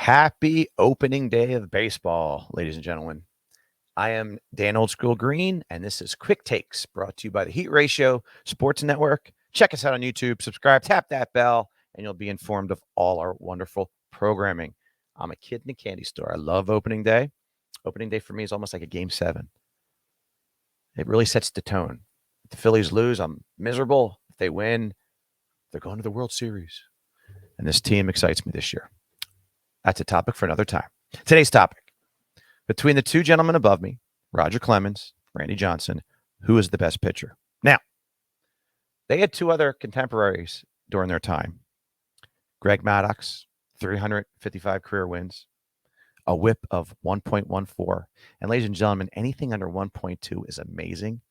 Happy opening day of baseball, ladies and gentlemen. I am Dan Old School Green, and this is Quick Takes brought to you by the Heat Ratio Sports Network. Check us out on YouTube, subscribe, tap that bell, and you'll be informed of all our wonderful programming. I'm a kid in a candy store. I love opening day. Opening day for me is almost like a game 7. It really sets the tone. If the Phillies lose, I'm miserable. If they win, they're going to the World Series. And this team excites me this year. That's a topic for another time. Today's topic. Between the two gentlemen above me, Roger Clemens, Randy Johnson, who is the best pitcher? Now, they had two other contemporaries during their time. Greg Maddux, 355 career wins, a whip of 1.14. And ladies and gentlemen, anything under 1.2 is amazing.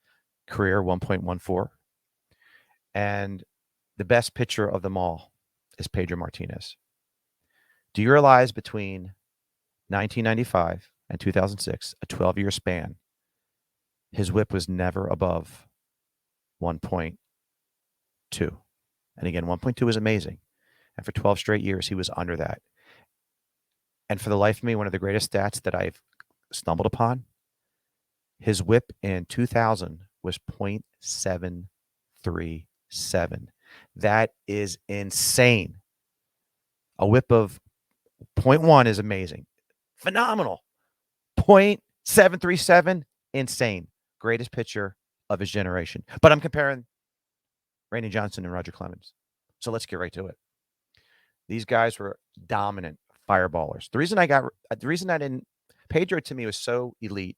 Career 1.14. And the best pitcher of them all is Pedro Martinez. Do you realize between 1995 and 2006, a 12-year span, his whip was never above 1.2. And again, 1.2 is amazing. And for 12 straight years, he was under that. And for the life of me, one of the greatest stats that I've stumbled upon, his whip in 2000 was .737. That is insane. A whip of 0.1 is amazing. Phenomenal. 0.737, insane. Greatest pitcher of his generation. But I'm comparing Randy Johnson and Roger Clemens. So let's get right to it. These guys were dominant fireballers. The reason I didn't, Pedro to me was so elite.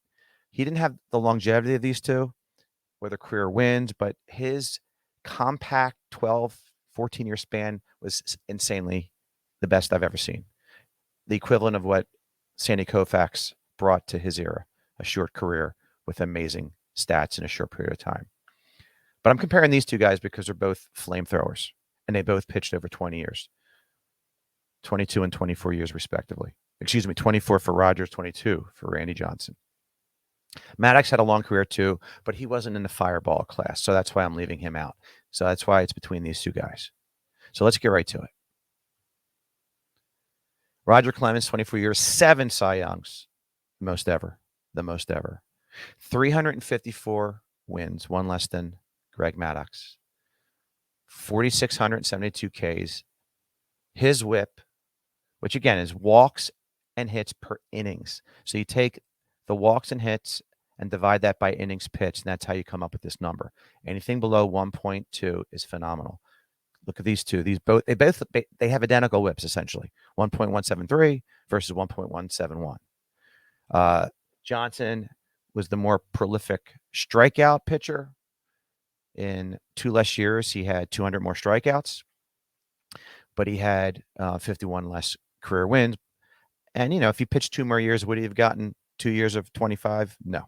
He didn't have the longevity of these two, or their career wins, but his compact 12, 14-year span was insanely the best I've ever seen. The equivalent of what Sandy Koufax brought to his era, a short career with amazing stats in a short period of time. But I'm comparing these two guys because they're both flamethrowers, and they both pitched over 20 years, 22 and 24 years respectively. 24 for Rogers, 22 for Randy Johnson. Maddux had a long career too, but he wasn't in the fireball class, so that's why I'm leaving him out. So that's why it's between these two guys. So let's get right to it. Roger Clemens, 24 years, 7 Cy Youngs, the most ever. 354 wins, one less than Greg Maddux. 4,672 Ks. His whip, which again is walks and hits per innings. So you take the walks and hits and divide that by innings pitched, and that's how you come up with this number. Anything below 1.2 is phenomenal. Look at these two. They have identical whips essentially. 1.173 versus 1.171. Johnson was the more prolific strikeout pitcher. In 2 less years, he had 200 more strikeouts, but he had 51 less career wins. And, if he pitched 2 more years, would he have gotten 2 years of 25? No.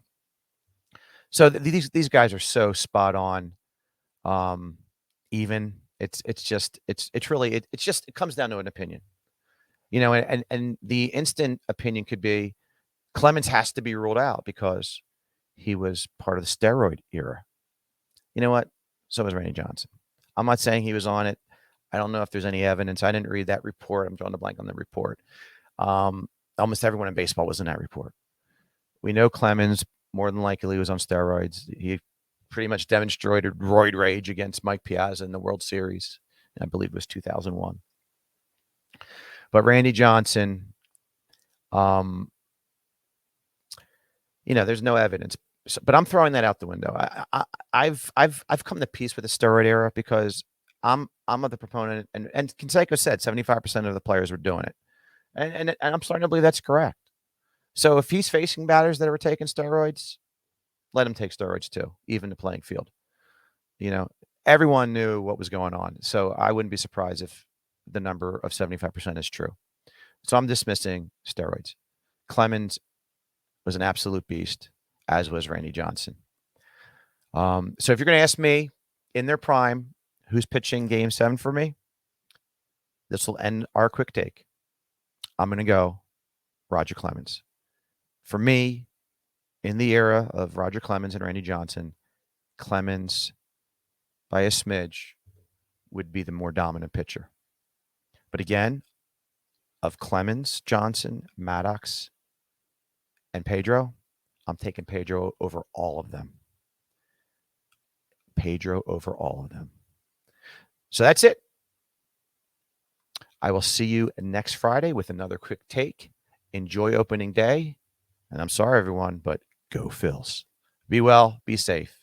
So these guys are so spot on, even. It comes down to an opinion, and the instant opinion could be Clemens has to be ruled out because he was part of the steroid era. You know what? So was Randy Johnson. I'm not saying he was on it. I don't know if there's any evidence. I didn't read that report. I'm drawing a blank on the report. Almost everyone in baseball was in that report. We know Clemens more than likely was on steroids. He pretty much demonstrated roid rage against Mike Piazza in the World Series. I believe it was 2001. But Randy Johnson, there's no evidence. But I'm throwing that out the window. I've come to peace with the steroid era because I'm the proponent, and Canseco said 75% of the players were doing it, and I'm starting to believe that's correct. So if he's facing batters that are taking steroids, let him take steroids too, even the playing field. Everyone knew what was going on. So I wouldn't be surprised if the number of 75% is true. So I'm dismissing steroids. Clemens was an absolute beast, as was Randy Johnson. So if you're going to ask me, in their prime, who's pitching Game 7 for me, this will end our quick take. I'm going to go Roger Clemens. For me, in the era of Roger Clemens and Randy Johnson, Clemens, by a smidge, would be the more dominant pitcher. But again, of Clemens, Johnson, Maddux, and Pedro, I'm taking Pedro over all of them. Pedro over all of them. So that's it. I will see you next Friday with another quick take. Enjoy opening day. And I'm sorry, everyone, but go Phils. Be well, be safe.